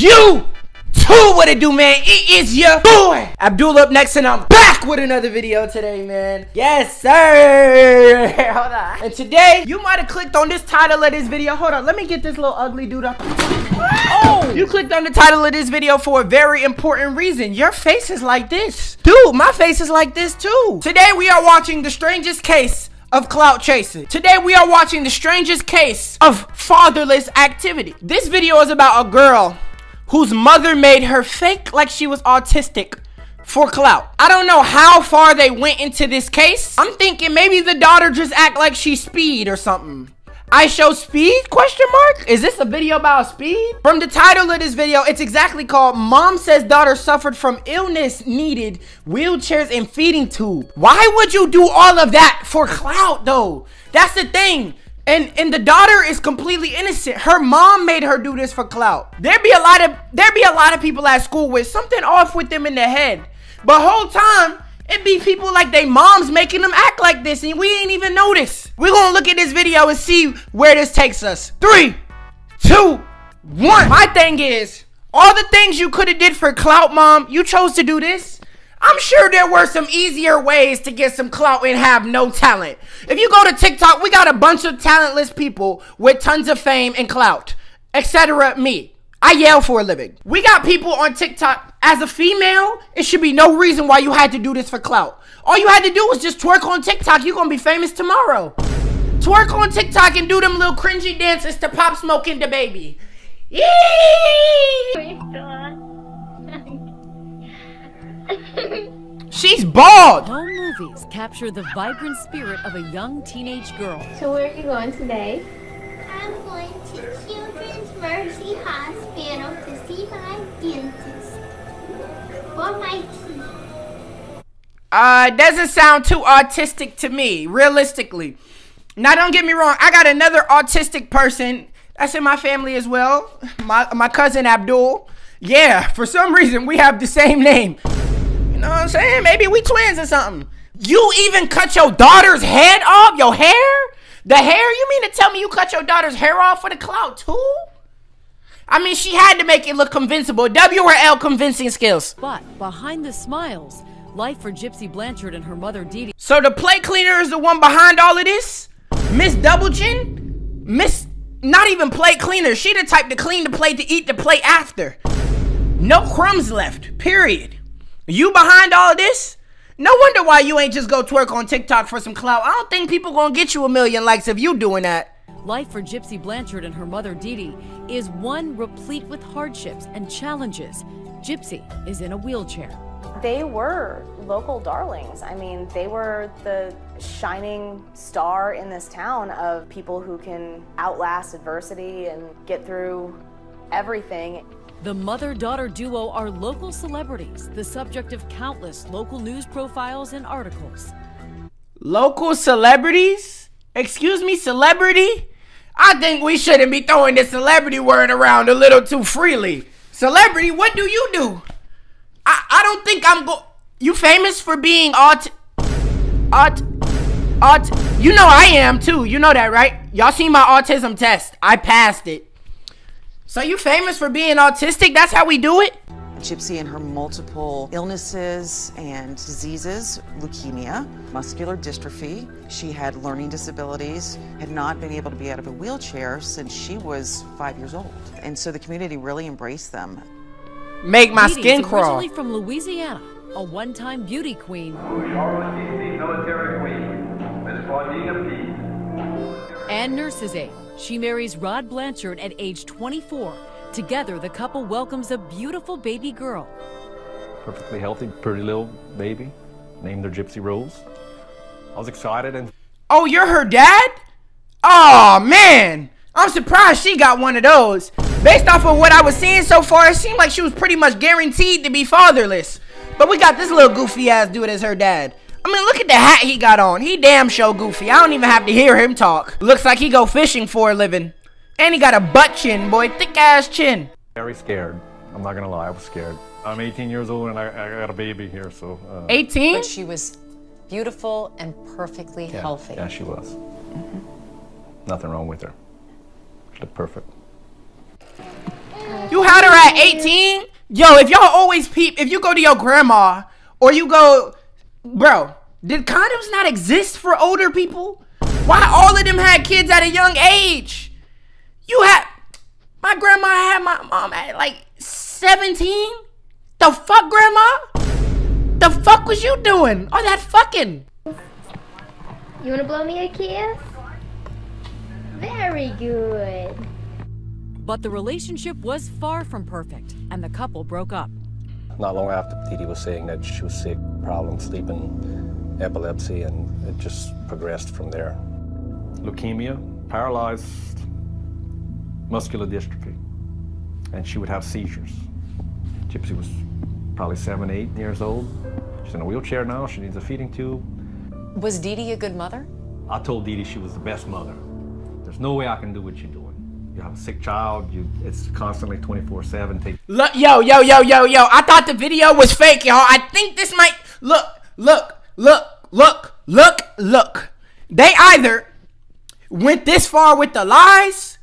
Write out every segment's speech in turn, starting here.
You too, what it do, man? It is your boy Abdul up next, and I'm back with another video today, man. Yes, sir. Hold on. And today, you might have clicked on this title of this video. Hold on, let me get this little ugly dude up. Oh, you clicked on the title of this video for a very important reason. Your face is like this. Dude, my face is like this too. Today, we are watching the strangest case of clout chasing. Today we are watching the strangest case of fatherless activity. This video is about a girl whose mother made her fake like she was autistic for clout. I don't know how far they went into this case. I'm thinking maybe the daughter just act like she's Speed or something. I show Speed, question mark? Is this a video about Speed? From the title of this video, it's exactly called Mom Says Daughter Suffered from Illness Needed Wheelchairs and Feeding Tube. Why would you do all of that for clout though? That's the thing. And the daughter is completely innocent. Her mom made her do this for clout. There'd be a lot of people at school with something off with them in their head. But whole time, it be people like they moms making them act like this, and we ain't even notice. We're gonna look at this video and see where this takes us. 3, 2, 1. My thing is, all the things you could have did for clout, mom, you chose to do this. I'm sure there were some easier ways to get some clout and have no talent. If you go to TikTok, we got a bunch of talentless people with tons of fame and clout, etc. Me. I yell for a living. We got people on TikTok. As a female, it should be no reason why you had to do this for clout. All you had to do was just twerk on TikTok. You're gonna be famous tomorrow. Twerk on TikTok and do them little cringy dances to Pop Smoke and the Baby. Yee! She's bald. Home movies capture the vibrant spirit of a young teenage girl. So where are you going today? I'm going to Children's Mercy Hospital to see my dentist for my teeth. Doesn't sound too autistic to me, realistically. Now, don't get me wrong. I got another autistic person that's in my family as well. My cousin Abdul. Yeah, for some reason, we have the same name. You know what I'm saying? Maybe we twins or something. You even cut your daughter's head off? Your hair? The hair? You mean to tell me you cut your daughter's hair off for the clout too? I mean, she had to make it look convincible. W or L convincing skills. But behind the smiles, life for Gypsy Blanchard and her mother Dee Dee. So the plate cleaner is the one behind all of this? Miss Double Chin? Miss, not even plate cleaner. She the type to clean the plate to eat the plate after. No crumbs left, period. You behind all of this? No wonder why you ain't just go twerk on TikTok for some clout. I don't think people gonna get you 1 million likes if you doing that. Life for Gypsy Blanchard and her mother Dee Dee is one replete with hardships and challenges. Gypsy is in a wheelchair. They were local darlings. I mean, they were the shining star in this town of people who can outlast adversity and get through everything. The mother-daughter duo are local celebrities, the subject of countless local news profiles and articles. Local celebrities? Excuse me, celebrity? I think we shouldn't be throwing the celebrity word around a little too freely. Celebrity, what do you do? I don't think you famous for being you know I am too, you know that, right? Y'all seen my autism test. I passed it. So you famous for being autistic? That's how we do it? Gypsy and her multiple illnesses and diseases, leukemia, muscular dystrophy. She had learning disabilities, had not been able to be out of a wheelchair since she was 5 years old. And so the community really embraced them. Make my Dee Dee's skin crawl. Originally from Louisiana, a one-time beauty queen. Military queen, Miss Claudina P. And nurse's aide. She marries Rod Blanchard at age 24. Together, the couple welcomes a beautiful baby girl. Perfectly healthy, pretty little baby. Named her Gypsy Rose. I was excited and... Oh, you're her dad? Oh, man. I'm surprised she got one of those. Based off of what I was seeing so far, it seemed like she was pretty much guaranteed to be fatherless. But we got this little goofy ass dude as her dad. I mean, look at the hat he got on. He damn show goofy. I don't even have to hear him talk. Looks like he go fishing for a living. And he got a butt chin, boy. Thick ass chin. Very scared. I'm not gonna lie, I was scared. I'm 18 years old and I got a baby here, so... 18? But she was beautiful and perfectly healthy. Yeah, she was. Nothing wrong with her. She looked perfect. You had her at 18? Yo, if y'all always peep, if you go to your grandma, or you go, bro, did condoms not exist for older people? Why all of them had kids at a young age? My grandma had my mom at like 17? The fuck, grandma? The fuck was you doing? All that fucking. You wanna blow me a kiss? Very good. But the relationship was far from perfect, and the couple broke up. Not long after, Dee was saying that she was sick, problems sleeping, epilepsy, and it just progressed from there. Leukemia, paralyzed, muscular dystrophy, and she would have seizures. Gypsy was probably 7, 8 years old. She's in a wheelchair now. She needs a feeding tube. Was Dee a good mother? I told Dee she was the best mother. There's no way I can do what you're doing. You have a sick child. It's constantly 24/7. Look, yo. I thought the video was fake, y'all. I think this might look. They either went this far with the lies,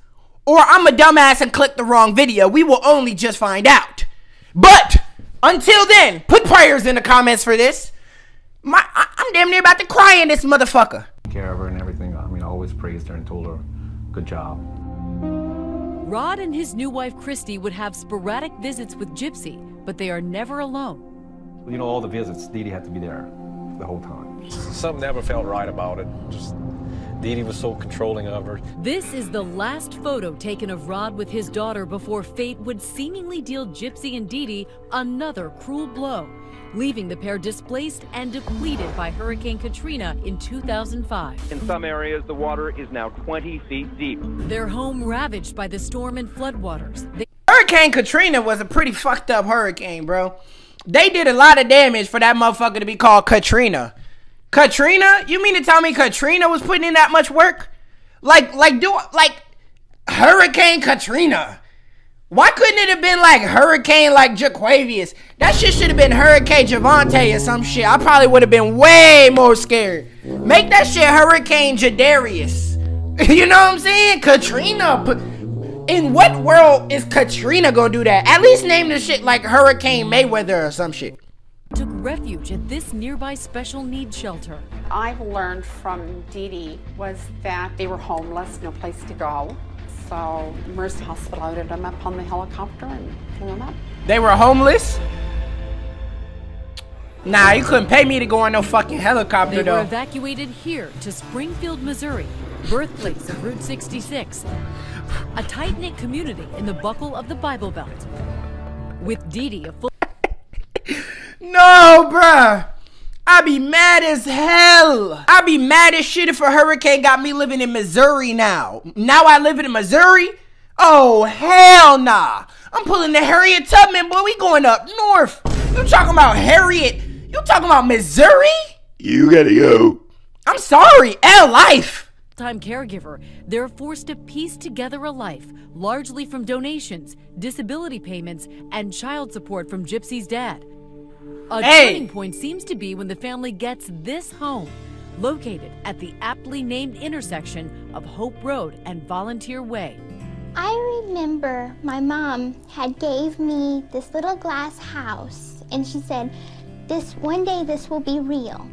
or I'm a dumbass and clicked the wrong video. We will only just find out. But until then, put prayers in the comments for this. I'm damn near about to cry in this motherfucker. Care of her and everything. I mean, I always praised her and told her, good job. Rod and his new wife, Christy, would have sporadic visits with Gypsy, but they are never alone. You know, all the visits, Dee had to be there the whole time. Something never felt right about it. Just Dee was so controlling of her. This is the last photo taken of Rod with his daughter before fate would seemingly deal Gypsy and Dee another cruel blow, leaving the pair displaced and depleted by Hurricane Katrina in 2005. In some areas, the water is now 20 feet deep. Their home ravaged by the storm and floodwaters. Hurricane Katrina was a pretty fucked up hurricane, bro. They did a lot of damage for that motherfucker to be called Katrina. Katrina? You mean to tell me Katrina was putting in that much work? Like Hurricane Katrina. Why couldn't it have been like Hurricane like Jaquavius? That shit should have been Hurricane Javante or some shit. I probably would have been way more scared. Make that shit Hurricane Jadarius. You know what I'm saying? Katrina. In what world is Katrina gonna do that? At least name the shit like Hurricane Mayweather or some shit. Took refuge at this nearby special needs shelter. I've learned from Dee was that they were homeless, no place to go. So Mercy Hospital loaded them up on the helicopter and flew them up. They were homeless? Nah, you couldn't pay me to go on no fucking helicopter They were though. evacuated here to Springfield, Missouri, birthplace of Route 66, a tight-knit community in the buckle of the Bible Belt. With Dee a full... No, bruh. I be mad as hell. I be mad as shit if a hurricane got me living in Missouri now. Now I live in Missouri? Oh, hell nah. I'm pulling the Harriet Tubman, boy. We going up north. You talking about Harriet? You talking about Missouri? You gotta go. I'm sorry, Life. Time caregiver, they're forced to piece together a life, largely from donations, disability payments, and child support from Gypsy's dad. A turning point seems to be when the family gets this home, located at the aptly named intersection of Hope Road and Volunteer Way. I remember my mom had gave me this little glass house, and she said, one day this will be real.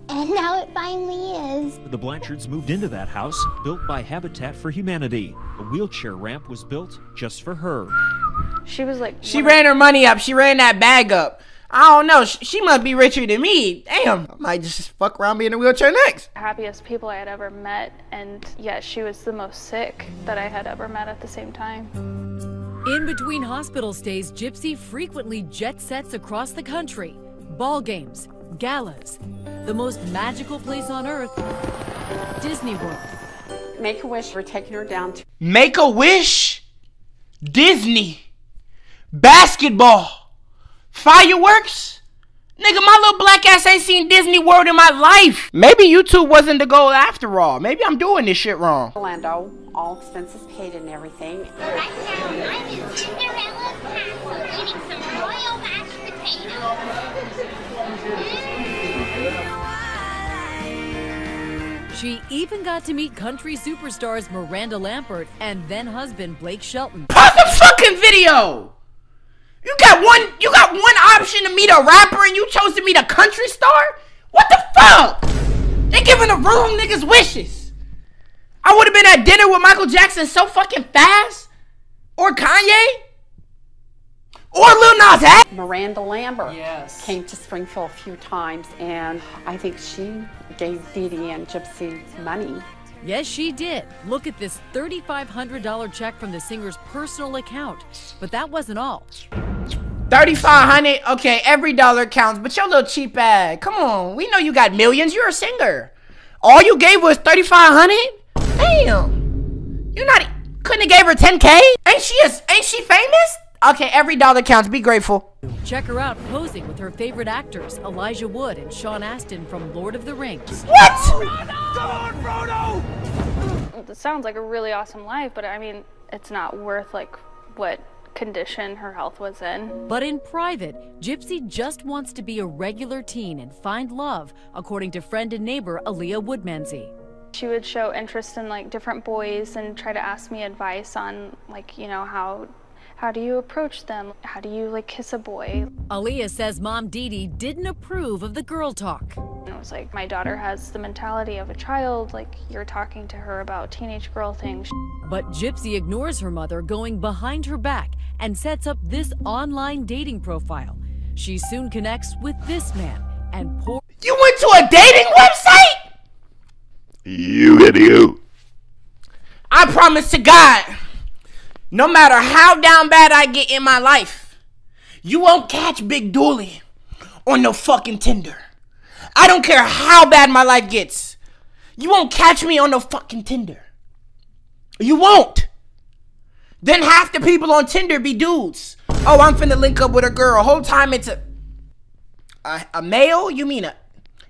And now it finally is. The Blanchards moved into that house, built by Habitat for Humanity. A wheelchair ramp was built just for her. She was like... She ran her money up. She ran that bag up. I don't know. She must be richer than me. Damn. I might just fuck around being in a wheelchair next. Happiest people I had ever met, and yet she was the most sick that I had ever met at the same time. In between hospital stays, Gypsy frequently jet sets across the country. Ball games, galas, the most magical place on earth, Disney World. Make-A-Wish, we're taking her down to... Make-A-Wish? Disney? Basketball? Fireworks? Nigga, my little black ass ain't seen Disney World in my life. Maybe YouTube wasn't the goal after all. Maybe I'm doing this shit wrong. Orlando, all expenses paid and everything. Right now, I'm in Cinderella's castle eating some royal mashed potatoes. She even got to meet country superstars Miranda Lambert and then husband Blake Shelton. Pop the fuck fucking video. You got one option to meet a rapper and you chose to meet a country star? What the fuck? They giving the wrong niggas wishes. I would have been at dinner with Michael Jackson so fucking fast. Or Kanye. Or Lil Nas X. Miranda Lambert came to Springfield a few times, and I think she gave Dee Dee and Gypsy money. Yes, she did. Look at this $3,500 check from the singer's personal account. But that wasn't all. $3,500. Okay, every dollar counts, but your little cheap ass. Come on, we know you got millions. You're a singer. All you gave was $3,500. Damn. You couldn't have gave her $10K? Ain't she famous? Okay, every dollar counts. Be grateful. Check her out posing with her favorite actors, Elijah Wood and Sean Astin from Lord of the Rings. What? Come on, Frodo! It sounds like a really awesome life, but I mean, it's not worth like what condition her health was in. But in private, Gypsy just wants to be a regular teen and find love, according to friend and neighbor Aaliyah Woodmansey. She would show interest in like different boys and try to ask me advice on like, you know, how do you approach them? How do you like kiss a boy? Aaliyah says mom Dee Dee didn't approve of the girl talk. It was like, my daughter has the mentality of a child, like you're talking to her about teenage girl things. But Gypsy ignores her mother, going behind her back and sets up this online dating profile. She soon connects with this man and You went to a dating website? You idiot. I promise to God, no matter how down bad I get in my life, you won't catch Big Dooley on no fucking Tinder. I don't care how bad my life gets. You won't catch me on no fucking Tinder. You won't. Then half the people on Tinder be dudes. Oh, I'm finna link up with a girl. Whole time it's a male? You mean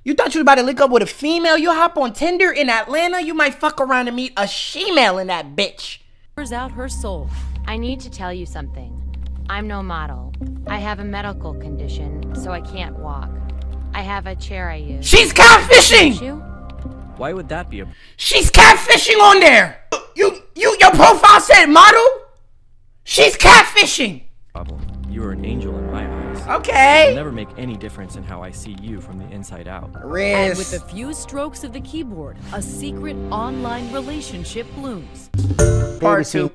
you thought you were about to link up with a female? You hop on Tinder in Atlanta, you might fuck around and meet a she-male in that bitch. Out her soul. I need to tell you something. I'm no model. I have a medical condition, so I can't walk. I have a chair I use. She's catfishing! Why would that be a... She's catfishing on there! Your profile said model? She's catfishing! problem? You are an angel in my eyes. Okay. It will never make any difference in how I see you from the inside out. And with a few strokes of the keyboard, a secret online relationship blooms. Part two.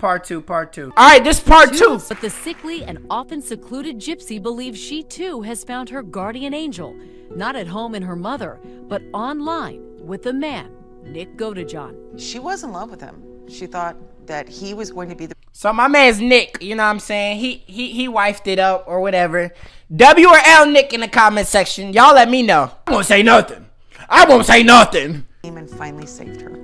All right, this part two. But the sickly and often secluded Gypsy believes she too has found her guardian angel, not at home in her mother, but online with the man, Nick Godejohn. She was in love with him. She thought that he was going to be the... So my man's Nick, you know what I'm saying? He wifed it up or whatever. W or L Nick in the comment section. Y'all let me know. I won't say nothing. And finally saved her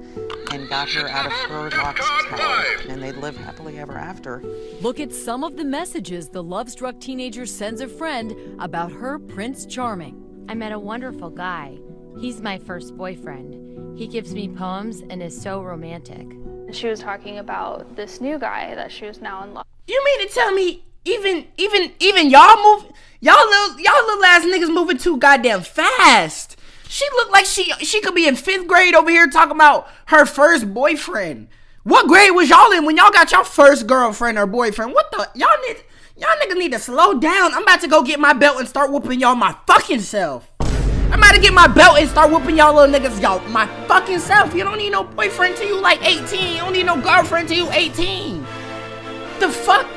and got her out of her locked tower. And they live happily ever after. Look at some of the messages the love-struck teenager sends a friend about her Prince Charming. I met a wonderful guy. He's my first boyfriend. He gives me poems and is so romantic. She was talking about this new guy that she was now in love. You mean to tell me even y'all little ass niggas moving too goddamn fast? She looked like she could be in 5th grade over here talking about her first boyfriend. What grade was y'all in when y'all got your first girlfriend or boyfriend? What the y'all niggas need to slow down. I'm about to go get my belt and start whooping y'all my fucking self. I'm about to get my belt and start whooping y'all little niggas y'all my fucking self. You don't need no boyfriend till you like 18. You don't need no girlfriend till you 18. The fuck?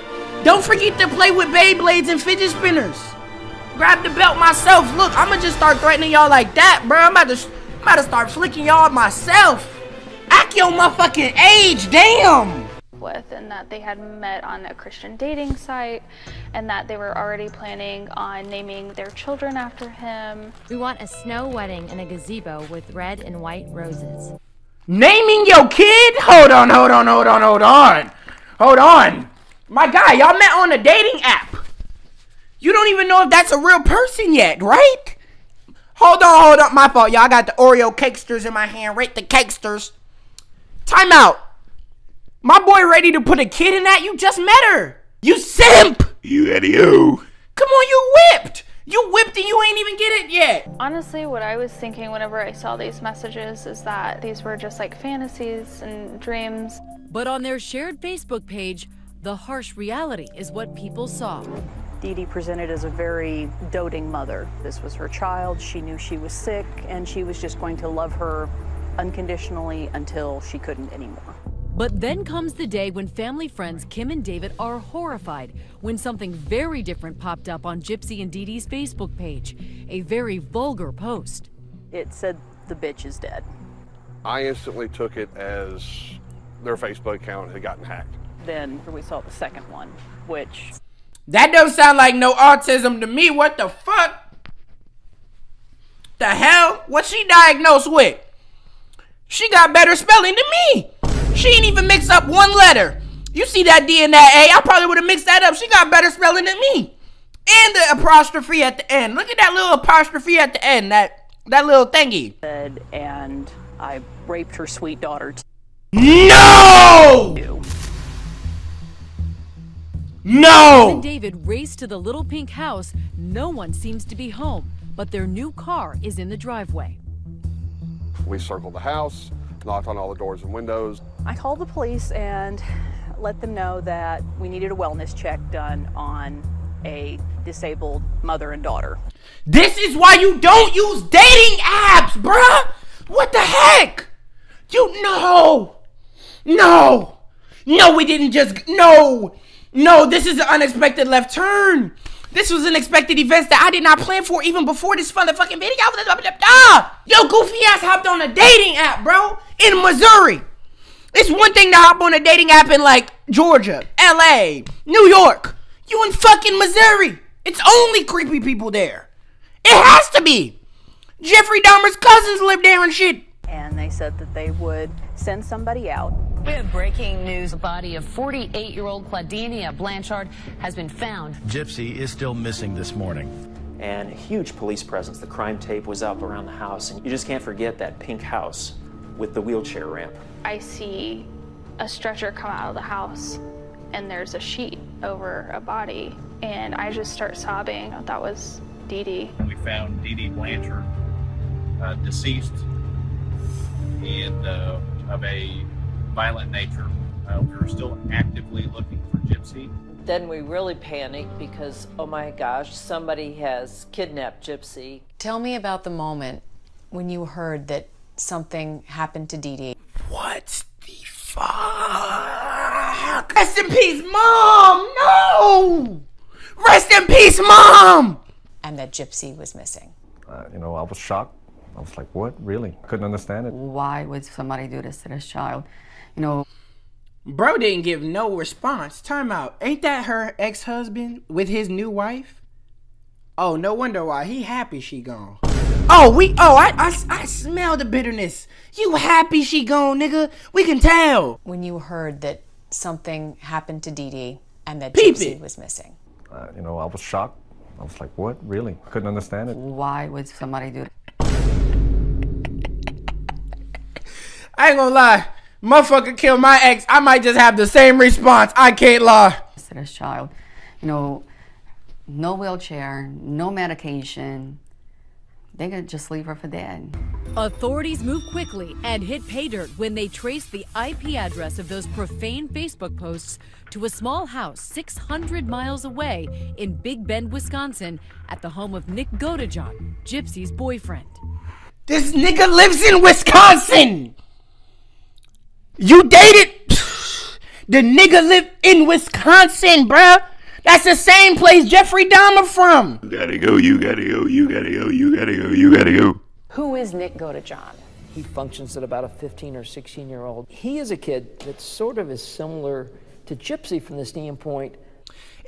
Don't forget to play with Beyblades and fidget spinners. Grab the belt myself. Look, I'ma just start threatening y'all like that, bro. I'm about to start flicking y'all myself. Act your motherfucking age, damn. With, and that they had met on a Christian dating site, and that they were already planning on naming their children after him. We want a snow wedding in a gazebo with red and white roses. Naming your kid? Hold on. My guy, y'all met on a dating app. You don't even know if that's a real person yet, right? Hold on. My fault, y'all. I got the Oreo cakesters in my hand. Rate the cakesters. Time out. My boy ready to put a kid in that? You just met her. You simp. You idiot. Come on, you whipped. You whipped and you ain't even get it yet. Honestly, what I was thinking whenever I saw these messages is that these were just like fantasies and dreams. But on their shared Facebook page, The harsh reality is what people saw. Dee Dee presented as a very doting mother. This was her child. She knew she was sick, and she was just going to love her unconditionally until she couldn't anymore. But then comes the day when family friends Kim and David are horrified when something very different popped up on Gypsy and Dee Dee's Facebook page, a very vulgar post. It said, "The bitch is dead." I instantly took it as their Facebook account had gotten hacked. Then we saw the second one, which... That don't sound like no autism to me. What the fuck? The hell? What she diagnosed with? She got better spelling than me. She ain't even mix up one letter. You see that D and that A? I probably would have mixed that up. She got better spelling than me. And the apostrophe at the end. Look at that little apostrophe at the end. That little thingy. And I raped her sweet daughter. No! No! When David raced to the little pink house, no one seems to be home, but their new car is in the driveway. We circled the house, knocked on all the doors and windows. I called the police and let them know that we needed a wellness check done on a disabled mother and daughter. This is why you don't use dating apps, bruh! What the heck? No, we didn't just, no, this is an unexpected left turn. This was unexpected events that I did not plan for even before this motherfucking video. Yo, goofy ass hopped on a dating app, bro, in Missouri. It's one thing to hop on a dating app in like Georgia, LA, New York. You in fucking Missouri. It's only creepy people there. It has to be. Jeffrey Dahmer's cousins live there and shit. And they said that they would send somebody out. We have breaking news. The body of 48-year-old Claudinia Blanchard has been found. Gypsy is still missing this morning. And a huge police presence. The crime tape was up around the house, and you just can't forget that pink house with the wheelchair ramp. I see a stretcher come out of the house, and there's a sheet over a body, and I just start sobbing. That was Dee Dee. We found Dee Dee Blanchard deceased and of a violent nature. We were still actively looking for Gypsy. Then we really panicked because, oh my gosh, somebody has kidnapped Gypsy. Tell me about the moment when you heard that something happened to Dee Dee. What the fuck? Rest in peace, Mom! No! Rest in peace, Mom! And that Gypsy was missing. I was shocked. I was like, what? Really? Couldn't understand it. Why would somebody do this to this child? Bro didn't give no response. Time out. Ain't that her ex-husband with his new wife? Oh, no wonder why. He happy she gone. I smell the bitterness. You happy she gone, nigga? We can tell. When you heard that something happened to Dee Dee and that Gypsy was missing. I was shocked. I was like, what? Really? Couldn't understand it. Why would somebody do that? I ain't gonna lie. Motherfucker killed my ex. I might just have the same response. I can't lie. To this child, no wheelchair, no medication. They could just leave her for dead. Authorities move quickly and hit pay dirt when they trace the IP address of those profane Facebook posts to a small house 600 miles away in Big Bend, Wisconsin, at the home of Nick Godejohn, Gypsy's boyfriend. This nigga lives in Wisconsin! You dated? The nigga live in Wisconsin, bruh. That's the same place Jeffrey Dahmer from. You gotta go, you gotta go, you gotta go, you gotta go, you gotta go. Who is Nick Godejohn? He functions at about a 15 or 16-year-old. He is a kid that sort of is similar to Gypsy from the standpoint.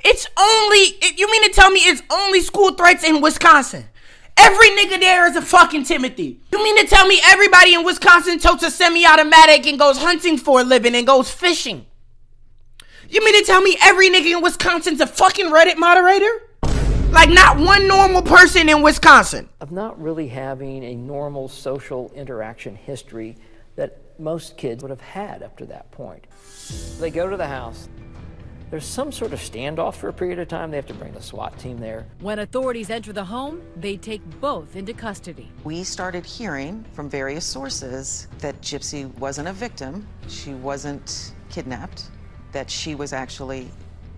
You mean to tell me it's only school threats in Wisconsin? Every nigga there is a fucking Timothy. You mean to tell me everybody in Wisconsin totes a semi-automatic and goes hunting for a living and goes fishing? You mean to tell me every nigga in Wisconsin's a fucking Reddit moderator? Like not one normal person in Wisconsin. Of not really having a normal social interaction history that most kids would have had up to that point. They go to the house. There's some sort of standoff for a period of time. They have to bring the SWAT team there. When authorities enter the home, they take both into custody. We started hearing from various sources that Gypsy wasn't a victim. She wasn't kidnapped. that she was actually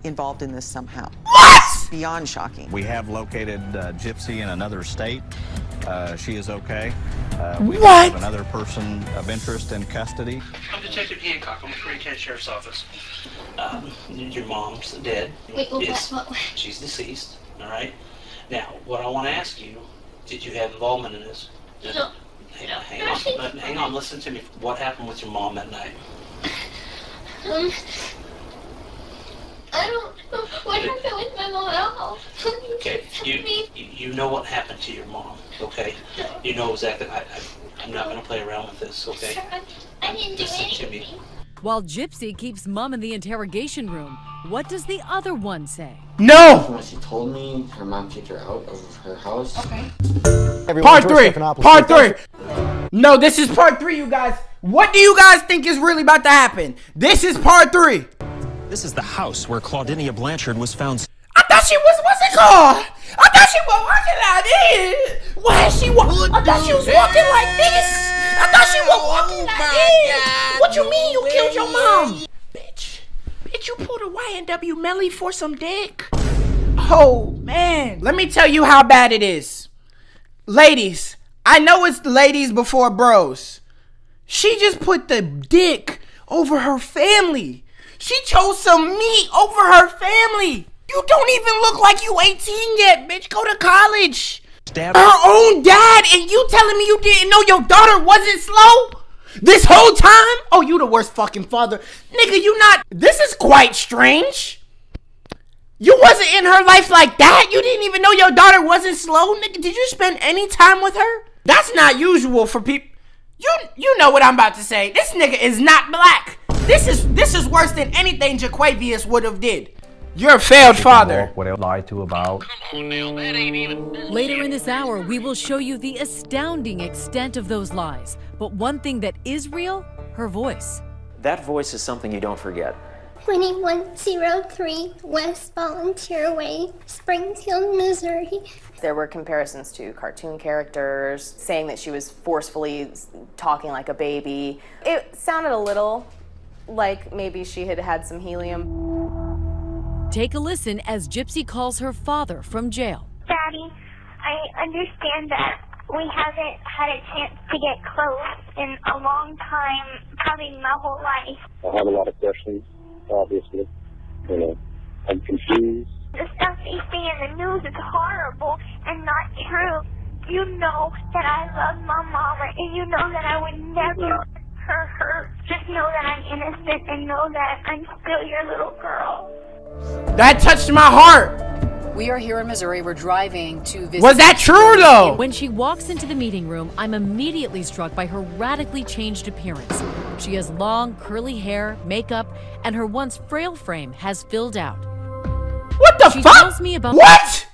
involved in this somehow. What? Beyond shocking. We have located Gypsy in another state. She is okay. We What? have another person of interest in custody. I'm Detective Hancock. I'm with Green County Sheriff's Office. Your mom's dead. Wait, what? She's deceased, all right? Now, what I want to ask you, did you have involvement in this? No. Hang on, listen to me. What happened with your mom that night? I don't know what happened with my mom at all. Okay, you know what happened to your mom, okay? You know exactly. I'm not going to play around with this, okay? I didn't do Listen to anything. me. While Gypsy keeps Mom in the interrogation room, what does the other one say? No! When she told me her mom kicked her out of her house. Okay. Part 3. Part 3. No, this is part 3, you guys. What do you guys think is really about to happen? This is part 3. This is the house where Claudinia Blanchard was found. I thought she was, what's it called? I thought she was walking like this. Why is she walking? I thought she was walking like this. I thought she was walking like this. What you mean you killed your mom? Bitch, you pulled a YNW Melly for some dick? Oh, man. Let me tell you how bad it is. Ladies, I know it's ladies before bros. She just put the dick over her family. She chose some meat over her family. You don't even look like you 18 yet, bitch. Go to college. Her own dad, and you telling me you didn't know your daughter wasn't slow? This whole time? Oh, you the worst fucking father. Nigga, you not. This is quite strange. You wasn't in her life like that? You didn't even know your daughter wasn't slow? Nigga, did you spend any time with her? That's not usual for people. You know what I'm about to say. This nigga is not black. This is worse than anything Jaquavius would have did. You're a failed father. What I lied to about. Later in this hour, we will show you the astounding extent of those lies. But one thing that is real, her voice. That voice is something you don't forget. 2103 West Volunteer Way, Springfield, Missouri. There were comparisons to cartoon characters, saying that she was forcefully talking like a baby. It sounded a little like maybe she had had some helium. Take a listen as Gypsy calls her father from jail. Daddy, I understand that we haven't had a chance to get close in a long time, probably my whole life. I have a lot of questions, obviously. You know, I'm confused. The stuff they say in the news is horrible and not true. You know that I love my mama, and you know that I would never hurt her. Just know that I'm innocent and know that I'm still your little girl. That touched my heart. We are here in Missouri. We're driving to visit. Was that true though? When she walks into the meeting room, I'm immediately struck by her radically changed appearance. She has long, curly hair, makeup, and her once frail frame has filled out. What the fuck? Tells me about what?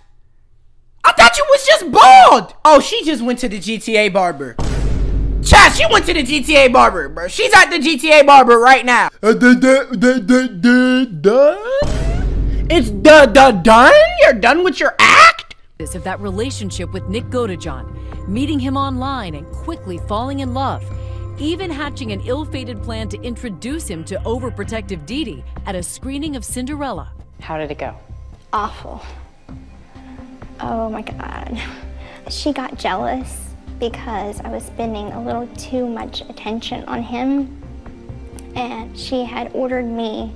I thought you was just bald. Oh, she just went to the GTA barber. Chat, she went to the GTA barber, bro. She's at the GTA barber right now. It's done? You're done with your act? Of that relationship with Nick Godejohn, meeting him online and quickly falling in love, even hatching an ill-fated plan to introduce him to overprotective Dee Dee at a screening of Cinderella. How did it go? Awful. Oh my God. She got jealous because I was spending a little too much attention on him, and she had ordered me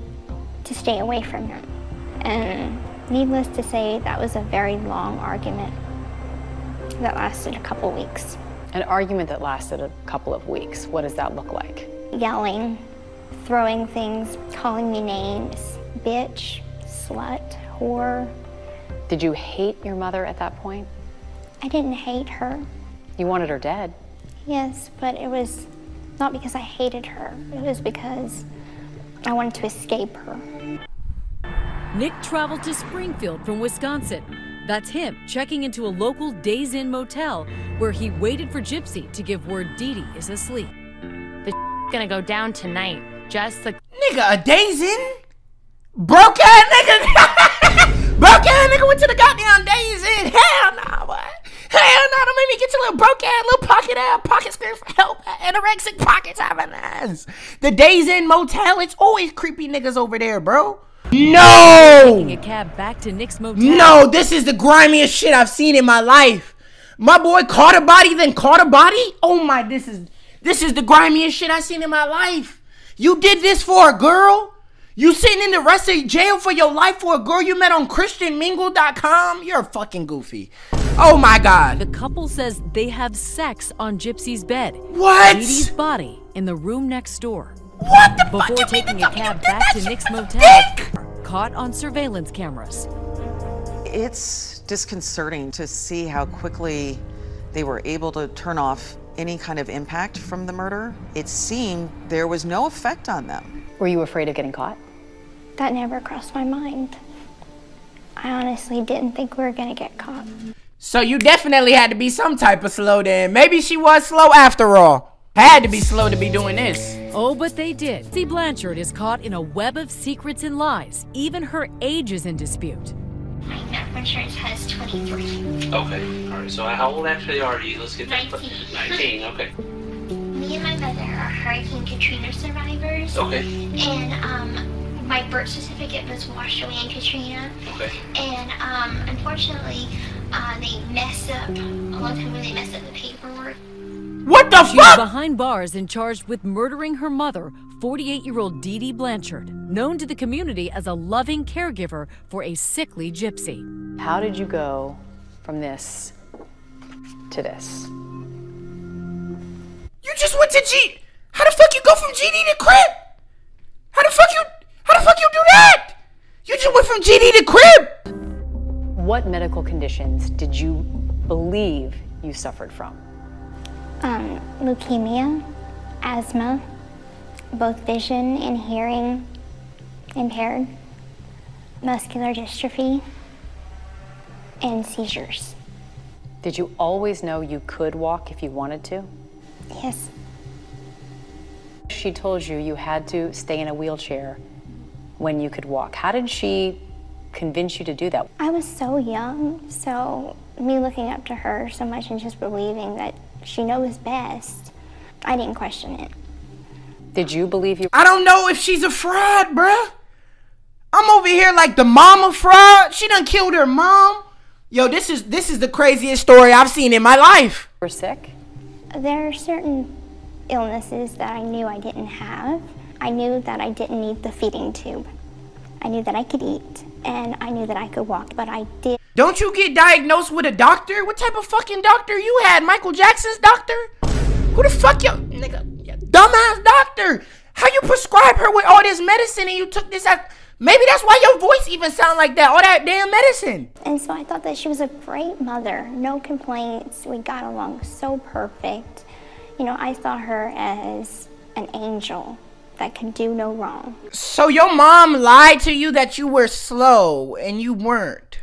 to stay away from him. And needless to say, that was a very long argument that lasted a couple weeks. An argument that lasted a couple of weeks. What does that look like? Yelling, throwing things, calling me names, bitch, slut, whore. Did you hate your mother at that point? I didn't hate her. You wanted her dead. Yes, but it was not because I hated her. It was because I wanted to escape her. Nick traveled to Springfield from Wisconsin. That's him checking into a local Days Inn motel where he waited for Gypsy to give word Dee Dee is asleep. The gonna go down tonight. Just the nigga, a Days Inn? Broke ass nigga. Broke ass nigga went to the goddamn Days Inn. Hell nah, boy. Hell nah, don't make me get your little broke ass, little pocket screen for help. anorexic pockets having ass. The Days Inn Motel, it's always creepy niggas over there, bro. No! Taking a cab back to Nick's motel. No, this is the grimiest shit I've seen in my life. My boy caught a body, then caught a body? Oh my, this is the grimiest shit I've seen in my life. You did this for a girl? You sitting in the rest of jail for your life for a girl you met on ChristianMingle.com? You're fucking goofy. Oh my God. The couple says they have sex on Gypsy's bed. What? Dee Dee's body in the room next door. What the fuck? Before taking a cab back to Nick's motel. Caught on surveillance cameras. It's disconcerting to see how quickly they were able to turn off any kind of impact from the murder. It seemed there was no effect on them. Were you afraid of getting caught? That never crossed my mind. I honestly didn't think we were gonna get caught. So you definitely had to be some type of slow then. Maybe she was slow after all. Had to be slow to be doing this. Oh, but they did. Gypsy Blanchard is caught in a web of secrets and lies. Even her age is in dispute. My medical insurance has 23. Okay, alright, so how old actually are you? Let's get that. 19. 19, okay. Me and my mother are Hurricane Katrina survivors. Okay. And my birth certificate was washed away in Katrina. Okay. And unfortunately, they messed up, a long time ago they messed up the paperwork. What the She's fuck? behind bars and charged with murdering her mother, 48-year-old Dee Dee Blanchard, known to the community as a loving caregiver for a sickly gypsy. How did you go from this to this? You just went to G. How the fuck you go from GD to Crib? How the fuck you do that? You just went from GD to Crib. What medical conditions did you believe you suffered from? Leukemia, asthma, both vision and hearing impaired, muscular dystrophy, and seizures. Did you always know you could walk if you wanted to? Yes. She told you you had to stay in a wheelchair when you could walk. How did she convince you to do that? I was so young, so me looking up to her so much and just believing that she knows best, I didn't question it. Did you believe you? I don't know if she's a fraud, bruh. I'm over here like the mama fraud. She done killed her mom. Yo, this is the craziest story I've seen in my life. We're sick? There are certain illnesses that I knew I didn't have. I knew that I didn't need the feeding tube. I knew that I could eat, and I knew that I could walk, but I did. Don't you get diagnosed with a doctor? What type of fucking doctor you had? Michael Jackson's doctor? Who the fuck, yo, nigga, dumbass doctor? How you prescribe her with all this medicine and you took this out? Maybe that's why your voice even sound like that, all that damn medicine. And so I thought that she was a great mother, no complaints. We got along so perfect. You know, I saw her as an angel that could do no wrong. So your mom lied to you that you were slow and you weren't.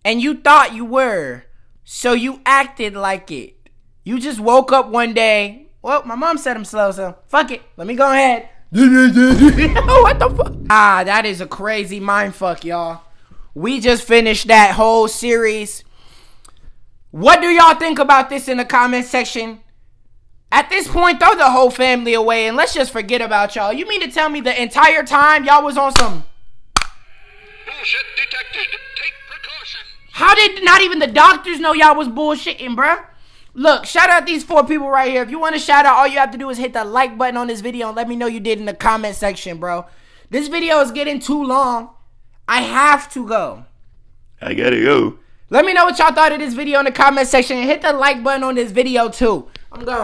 And you thought you were. So you acted like it. You just woke up one day. Well, my mom said I'm slow, so fuck it. Let me go ahead. What the fuck? Ah, that is a crazy mind fuck, y'all. We just finished that whole series. What do y'all think about this in the comment section? At this point, throw the whole family away and let's just forget about y'all. You mean to tell me the entire time y'all was on some bullshit detected? Take precaution. How did not even the doctors know y'all was bullshitting, bruh? Look, shout out these 4 people right here. If you want to shout out, all you have to do is hit the like button on this video and let me know you did in the comment section, bro. This video is getting too long. I have to go. I gotta go. Let me know what y'all thought of this video in the comment section and hit the like button on this video too. I'm going.